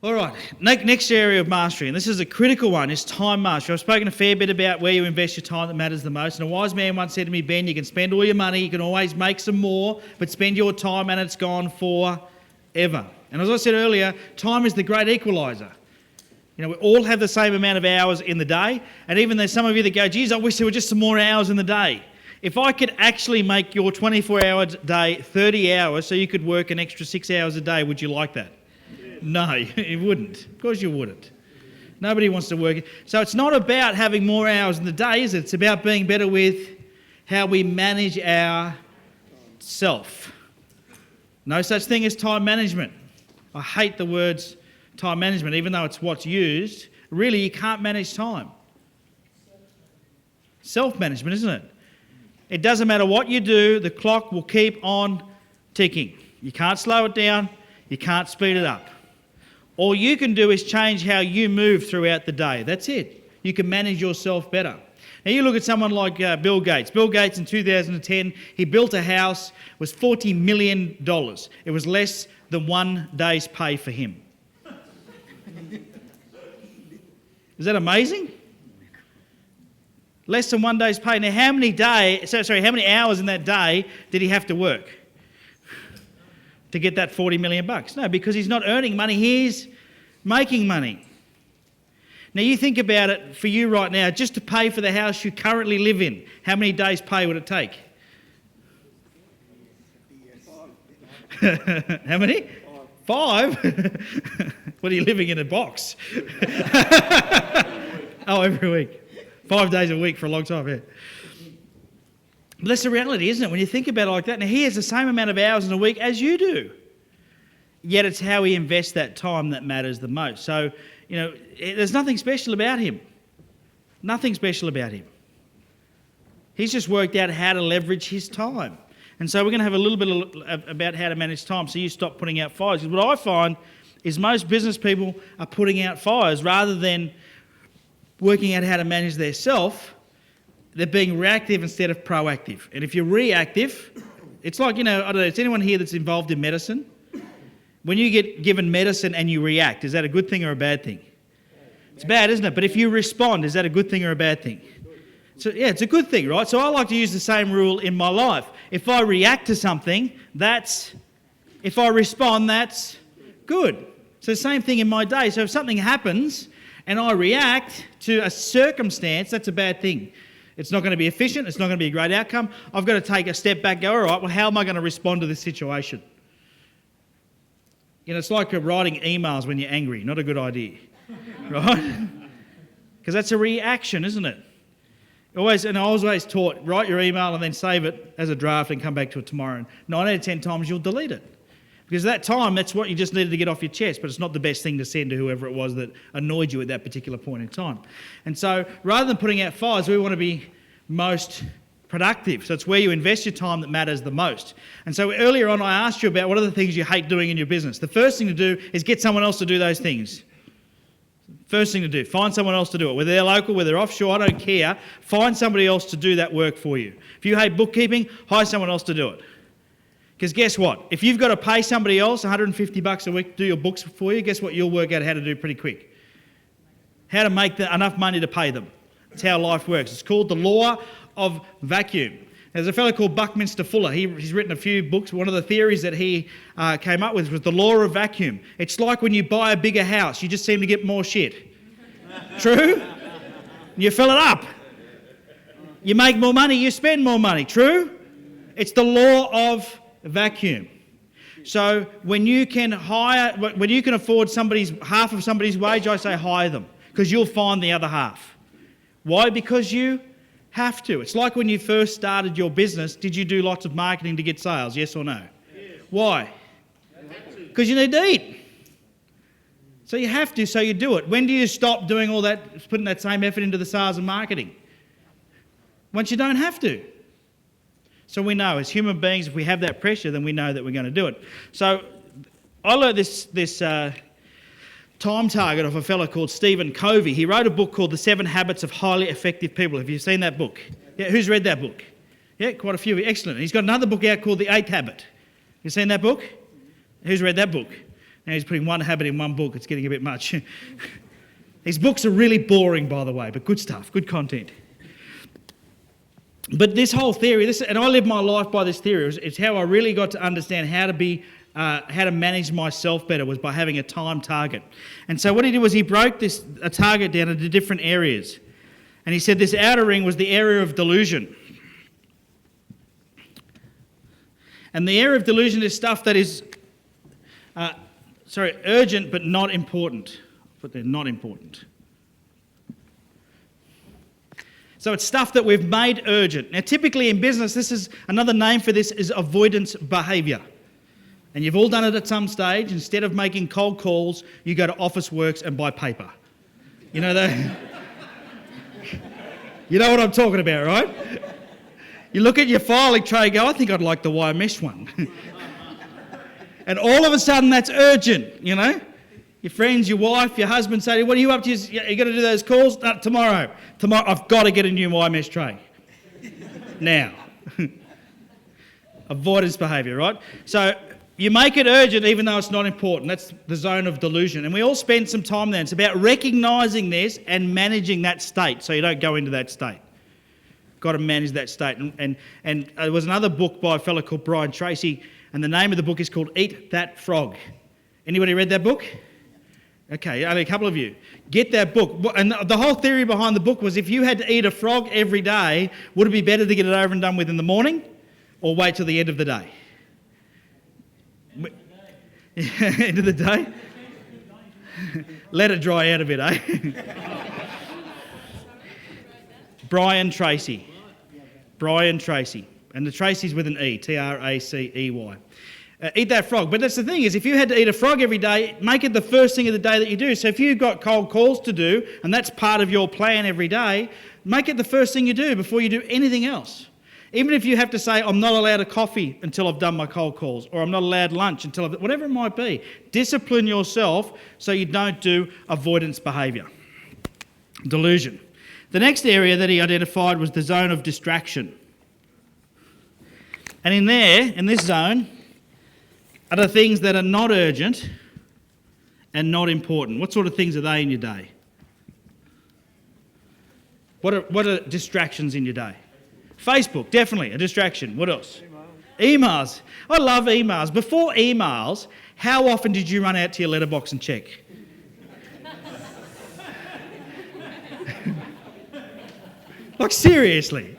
All right, next area of mastery, and this is a critical one, is time mastery. I've spoken a fair bit about where you invest your time that matters the most. And a wise man once said to me, Ben, you can spend all your money, you can always make some more, but spend your time and it's gone forever. And as I said earlier, time is the great equaliser. You know, we all have the same amount of hours in the day, and even there's some of you that go, geez, I wish there were just some more hours in the day. If I could actually make your 24-hour day 30 hours so you could work an extra 6 hours a day, would you like that? No, you wouldn't. Of course you wouldn't. Nobody wants to work. So it's not about having more hours in the day, is it? It's about being better with how we manage our self. No such thing as time management. I hate the words time management, even though it's what's used. Really, you can't manage time. Self-management, isn't it? It doesn't matter what you do, the clock will keep on ticking. You can't slow it down, you can't speed it up. All you can do is change how you move throughout the day. That's it. You can manage yourself better. Now you look at someone like Bill Gates. Bill Gates in 2010, he built a house, it was $40 million. It was less than 1 day's pay for him. Is that amazing? Less than 1 day's pay. Now how many hours in that day did he have to work to get that $40 million? No, because he's not earning money, he's making money. Now you think about it for you right now, just to pay for the house you currently live in, how many days' pay would it take? How many? 5? What are you living in a box? Oh, every week. 5 days a week for a long time, yeah. But that's the reality, isn't it? When you think about it like that. Now, he has the same amount of hours in a week as you do. Yet it's how he invests that time that matters the most. So, you know, there's nothing special about him. Nothing special about him. He's just worked out how to leverage his time. And so we're going to have a little bit about how to manage time so you stop putting out fires. Because what I find is most business people are putting out fires rather than working out how to manage their self. They're being reactive instead of proactive. And if you're reactive, it's like, you know, I don't know, is anyone here that's involved in medicine? When you get given medicine and you react, is that a good thing or a bad thing? It's bad, isn't it? But if you respond, is that a good thing or a bad thing? So, yeah, it's a good thing, right? So I like to use the same rule in my life. If I react to something, if I respond, that's good. So the same thing in my day. So if something happens and I react to a circumstance, that's a bad thing. It's not going to be efficient. It's not going to be a great outcome. I've got to take a step back and go, all right, well, how am I going to respond to this situation? You know, it's like writing emails when you're angry. Not a good idea, right? Because that's a reaction, isn't it? I was always taught, write your email and then save it as a draft and come back to it tomorrow. And 9 out of 10 times you'll delete it. Because at that time, that's what you just needed to get off your chest, but it's not the best thing to send to whoever it was that annoyed you at that particular point in time. And so rather than putting out fires, we want to be most productive. So it's where you invest your time that matters the most. And so earlier on, I asked you about what are the things you hate doing in your business. The first thing to do is get someone else to do those things. First thing to do, find someone else to do it. Whether they're local, whether they're offshore, I don't care. Find somebody else to do that work for you. If you hate bookkeeping, hire someone else to do it. Because guess what? If you've got to pay somebody else $150 a week to do your books for you, guess what? You'll work out how to do pretty quick. How to make enough money to pay them. That's how life works. It's called the law of vacuum. There's a fellow called Buckminster Fuller. He's written a few books. One of the theories that he came up with was the law of vacuum. It's like when you buy a bigger house, you just seem to get more shit. True? You fill it up. You make more money, you spend more money. True? It's the law of vacuum. So when you can afford half of somebody's wage, I say hire them, because you'll find the other half. Why? Because you have to. It's like when you first started your business, did you do lots of marketing to get sales? Yes or no? Yes. Why? Because you need to eat. So you have to, so you do it. When do you stop doing all that, putting that same effort into the sales and marketing? Once you don't have to. So we know, as human beings, if we have that pressure, then we know that we're going to do it. So I learned this time target of a fellow called Stephen Covey. He wrote a book called The 7 Habits of Highly Effective People. Have you seen that book? Yeah, who's read that book? Yeah, quite a few. Excellent. He's got another book out called The 8th Habit. You seen that book? Who's read that book? Now he's putting one habit in one book. It's getting a bit much. His books are really boring, by the way, but good stuff, good content. But this whole theory, and I live my life by this theory. It's how I really got to understand how to manage myself better, was by having a time target. And so what he did was he broke a target down into different areas. And he said this outer ring was the area of delusion. And the area of delusion is stuff that is, urgent but not important. But they're not important. So it's stuff that we've made urgent. Now, typically in business, this is another name for this is avoidance behaviour. And you've all done it at some stage. Instead of making cold calls, you go to Officeworks and buy paper. You know that? You know what I'm talking about, right? You look at your filing tray and go, I think I'd like the wire mesh one. And all of a sudden that's urgent, you know? Your friends, your wife, your husband say, what are you up to? You're going to do those calls? No, tomorrow. Tomorrow, I've got to get a new wire mesh tray. Now. Avoidance behaviour, right? So you make it urgent even though it's not important. That's the zone of delusion. And we all spend some time there. It's about recognising this and managing that state so you don't go into that state. Got to manage that state. And there was another book by a fellow called Brian Tracy, and the name of the book is called Eat That Frog. Anybody read that book? Okay, only a couple of you. Get that book. And the whole theory behind the book was if you had to eat a frog every day, would it be better to get it over and done with in the morning or wait till the end of the day? End of the day? Let it dry out a bit, eh? Brian Tracy. Brian Tracy. And the Tracy's with an E, Tracey. Eat that frog. But that's the thing is, if you had to eat a frog every day, make it the first thing of the day that you do. So if you've got cold calls to do, and that's part of your plan every day, make it the first thing you do before you do anything else. Even if you have to say, I'm not allowed a coffee until I've done my cold calls, or I'm not allowed lunch until I've... Whatever it might be. Discipline yourself so you don't do avoidance behaviour. Delusion. The next area that he identified was the zone of distraction. And in this zone, are the things that are not urgent and not important. What sort of things are they in your day? What are distractions in your day? Facebook, definitely a distraction. What else? Emails. I love emails. Before emails, how often did you run out to your letterbox and check? Like seriously?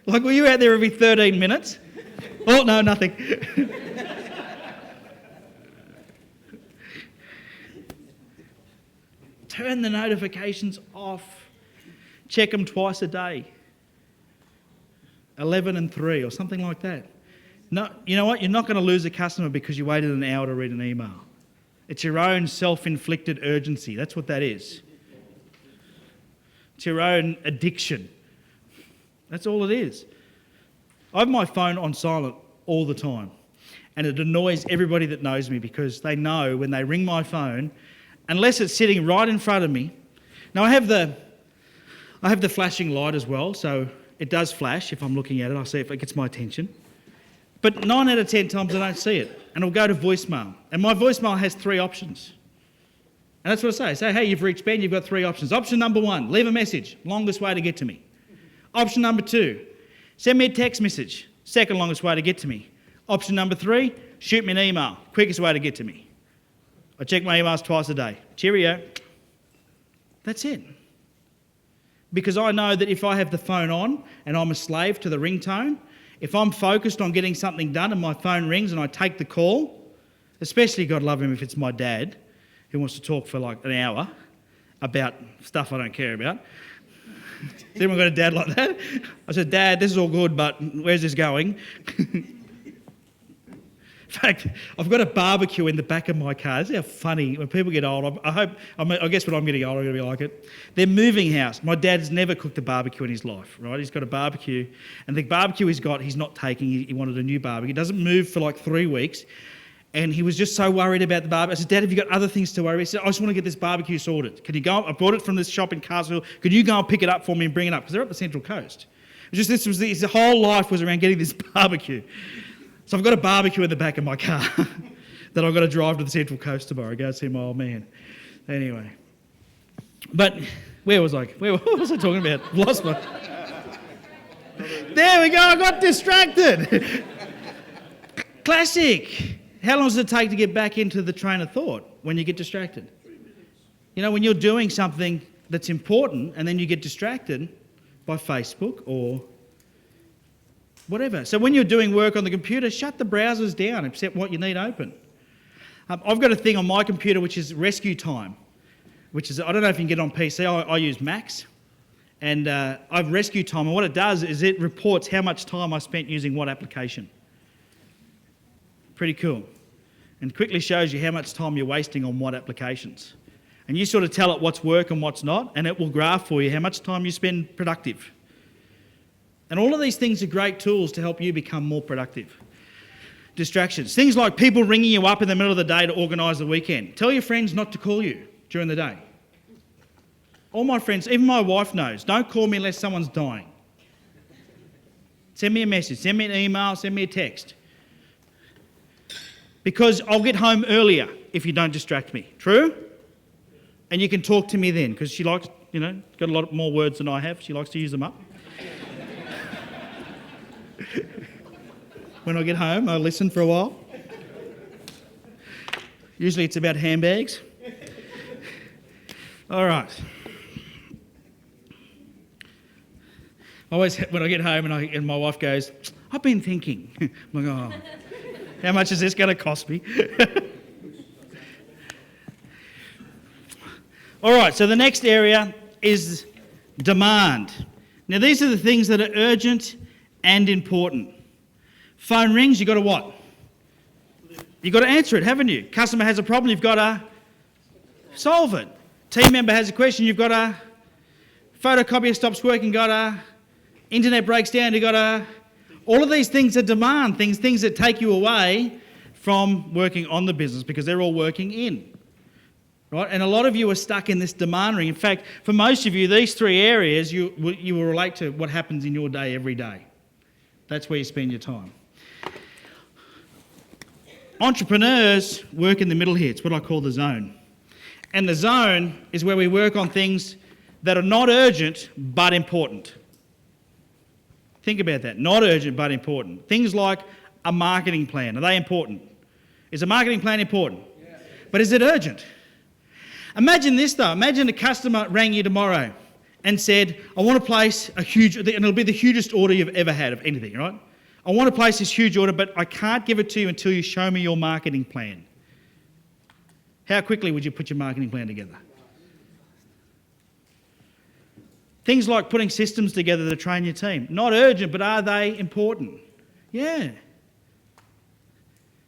Like were you out there every 13 minutes? Oh, no, nothing. Turn the notifications off. Check them twice a day. 11 and 3 or something like that. No, you know what? You're not going to lose a customer because you waited an hour to read an email. It's your own self-inflicted urgency. That's what that is. It's your own addiction. That's all it is. I have my phone on silent all the time. And it annoys everybody that knows me because they know when they ring my phone, unless it's sitting right in front of me. Now I have the flashing light as well, so it does flash if I'm looking at it. I'll see if it gets my attention. But 9 out of 10 times I don't see it. And it'll go to voicemail. And my voicemail has 3 options. And that's what I say. I say, hey, you've reached Ben, you've got 3 options. Option number 1, leave a message. Longest way to get to me. Option number 2, send me a text message. Second longest way to get to me. Option number 3, shoot me an email. Quickest way to get to me. I check my emails twice a day. Cheerio. That's it. Because I know that if I have the phone on and I'm a slave to the ringtone, if I'm focused on getting something done and my phone rings and I take the call, especially God love him if it's my dad who wants to talk for like an hour about stuff I don't care about. Has anyone got a dad like that? I said, Dad, this is all good, but where's this going? In fact, I've got a barbecue in the back of my car. This is how funny. When people get old, I guess when I'm getting old, I'm going to be like it. They're moving house. My dad's never cooked a barbecue in his life, right? He's got a barbecue, and the barbecue he's not taking. He wanted a new barbecue. He doesn't move for like 3 weeks, and he was just so worried about the barbecue. I said, Dad, have you got other things to worry about? He said, I just want to get this barbecue sorted. Can you go? I bought it from this shop in Carswell. Could you go and pick it up for me and bring it up? Because they're up the Central Coast. His whole life was around getting this barbecue. So I've got a barbecue in the back of my car. that I've got to drive to the Central Coast tomorrow, go see my old man. Anyway. But what was I talking about? Lost my... There we go, I got distracted. Classic. How long does it take to get back into the train of thought when you get distracted? You know, when you're doing something that's important and then you get distracted by Facebook or whatever. So when you're doing work on the computer, shut the browsers down except what you need open. I've got a thing on my computer which is rescue time, which is, I don't know if you can get it on PC, I use Macs. And I've rescue time, and what it does is it reports how much time I spent using what application. Pretty cool. And quickly shows you how much time you're wasting on what applications. And you sort of tell it what's work and what's not, and it will graph for you how much time you spend productive. And all of these things are great tools to help you become more productive. Distractions. Things like people ringing you up in the middle of the day to organise the weekend. Tell your friends not to call you during the day. All my friends, even my wife knows, don't call me unless someone's dying. Send me a message, send me an email, send me a text. Because I'll get home earlier if you don't distract me. True? And you can talk to me then, because she likes, got a lot more words than I have. She likes to use them up. When I get home, I listen for a while. Usually it's about handbags. All right. Always, when I get home and my wife goes, I've been thinking. I'm like, oh, how much is this going to cost me? All right, so the next area is demand. Now, these are the things that are urgent and important. Phone rings, you've got to what? You've got to answer it, haven't you? Customer has a problem, you've got to solve it. Team member has a question, you've got to... Photocopier stops working, got to... Internet breaks down, you've got to... All of these things are demand, things that take you away from working on the business because they're all working in. Right? And a lot of you are stuck in this demand ring. In fact, for most of you, these three areas, you will relate to what happens in your day every day. That's where you spend your time. Entrepreneurs work in the middle here. It's what I call the zone. And the zone is where we work on things that are not urgent but important. Think about that. Not urgent but important. Things like a marketing plan. Are they important? Is a marketing plan important? Yeah. But is it urgent? Imagine this though. Imagine a customer rang you tomorrow and said, I want to place a huge, and it'll be the hugest order you've ever had of anything, right? I want to place this huge order, but I can't give it to you until you show me your marketing plan. How quickly would you put your marketing plan together? Things like putting systems together to train your team. Not urgent, but are they important? Yeah.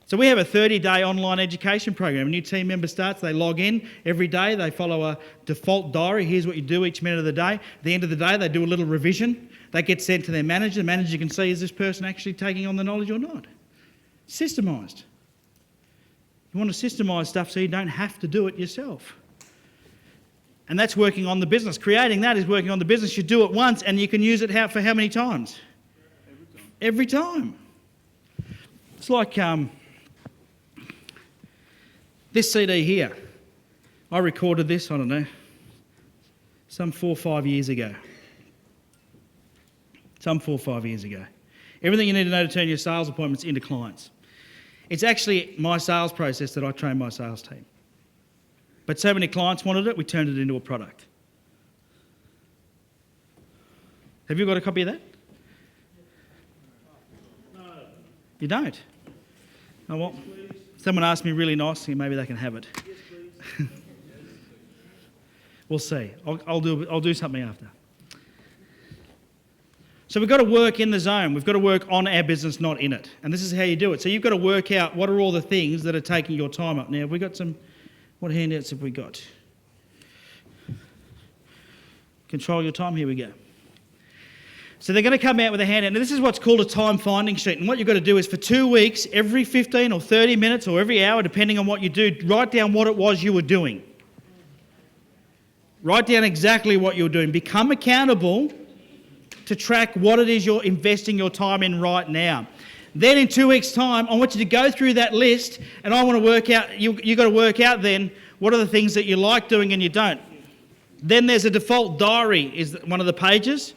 So we have a 30-day online education program. A new team member starts, they log in every day, they follow a default diary. Here's what you do each minute of the day. At the end of the day, they do a little revision. They get sent to their manager. The manager can see, is this person actually taking on the knowledge or not? Systemised. You want to systemise stuff so you don't have to do it yourself. And that's working on the business. Creating that is working on the business. You do it once and you can use it for how many times? Every time. It's like this CD here. I recorded this, I don't know, some 4 or 5 years ago. Everything you need to know to turn your sales appointments into clients. It's actually my sales process that I train my sales team. But so many clients wanted it, we turned it into a product. Have you got a copy of that? No. You don't? Oh, well, someone asked me really nicely, maybe they can have it. Yes, please. We'll see. I'll do something after. So we've got to work in the zone. We've got to work on our business, not in it. And this is how you do it. So you've got to work out what are all the things that are taking your time up. Now, have we got some... What handouts have we got? Control your time. Here we go. So they're going to come out with a handout. Now, this is what's called a time finding sheet. And what you've got to do is for 2 weeks, every 15 or 30 minutes or every hour, depending on what you do, write down what it was you were doing. Write down exactly what you're doing. Become accountable to track what it is you're investing your time in right now. Then in 2 weeks' time, I want you to go through that list, and I want to work out, you've got to work out then what are the things that you like doing and you don't. Then there's a default diary is one of the pages.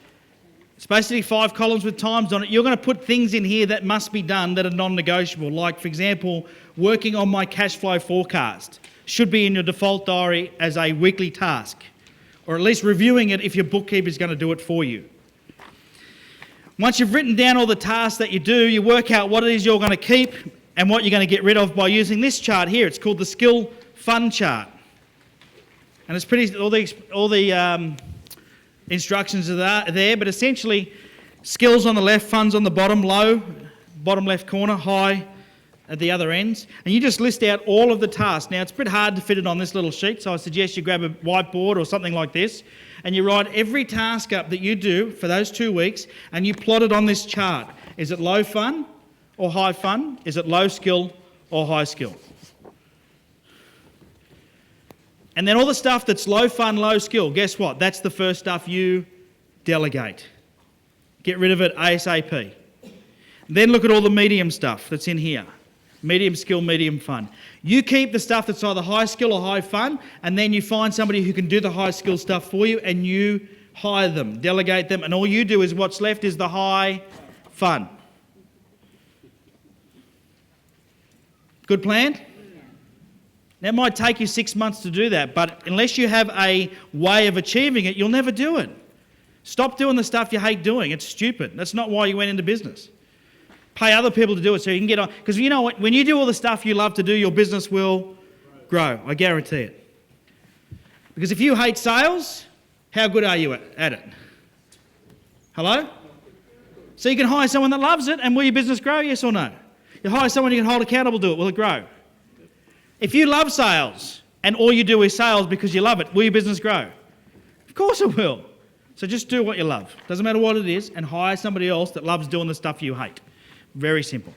It's basically 5 columns with times on it. You're going to put things in here that must be done that are non-negotiable. Like, for example, working on my cash flow forecast should be in your default diary as a weekly task, or at least reviewing it if your bookkeeper is going to do it for you. Once you've written down all the tasks that you do, you work out what it is you're going to keep and what you're going to get rid of by using this chart here. It's called the skill fund chart. And it's pretty, all the instructions are there, but essentially skills on the left, funds on the bottom, low, bottom left corner, high at the other ends. And you just list out all of the tasks. Now, it's a bit hard to fit it on this little sheet, so I suggest you grab a whiteboard or something like this, and you write every task up that you do for those 2 weeks, and you plot it on this chart. Is it low fun or high fun? Is it low skill or high skill? And then all the stuff that's low fun, low skill, guess what? That's the first stuff you delegate. Get rid of it ASAP. Then look at all the medium stuff that's in here. Medium skill, medium fun. You keep the stuff that's either high skill or high fun, and then you find somebody who can do the high skill stuff for you, and you hire them, delegate them, and all you do is what's left is the high fun. Good plan? Now, it might take you 6 months to do that, but unless you have a way of achieving it, you'll never do it. Stop doing the stuff you hate doing. It's stupid. That's not why you went into business. Pay other people to do it so you can get on. Because you know what? When you do all the stuff you love to do, your business will grow. I guarantee it. Because if you hate sales, how good are you at it? Hello? So you can hire someone that loves it, and will your business grow? Yes or no? You hire someone you can hold accountable to it. Will it grow? If you love sales and all you do is sales because you love it, will your business grow? Of course it will. So just do what you love. Doesn't matter what it is, and hire somebody else that loves doing the stuff you hate. Very simple.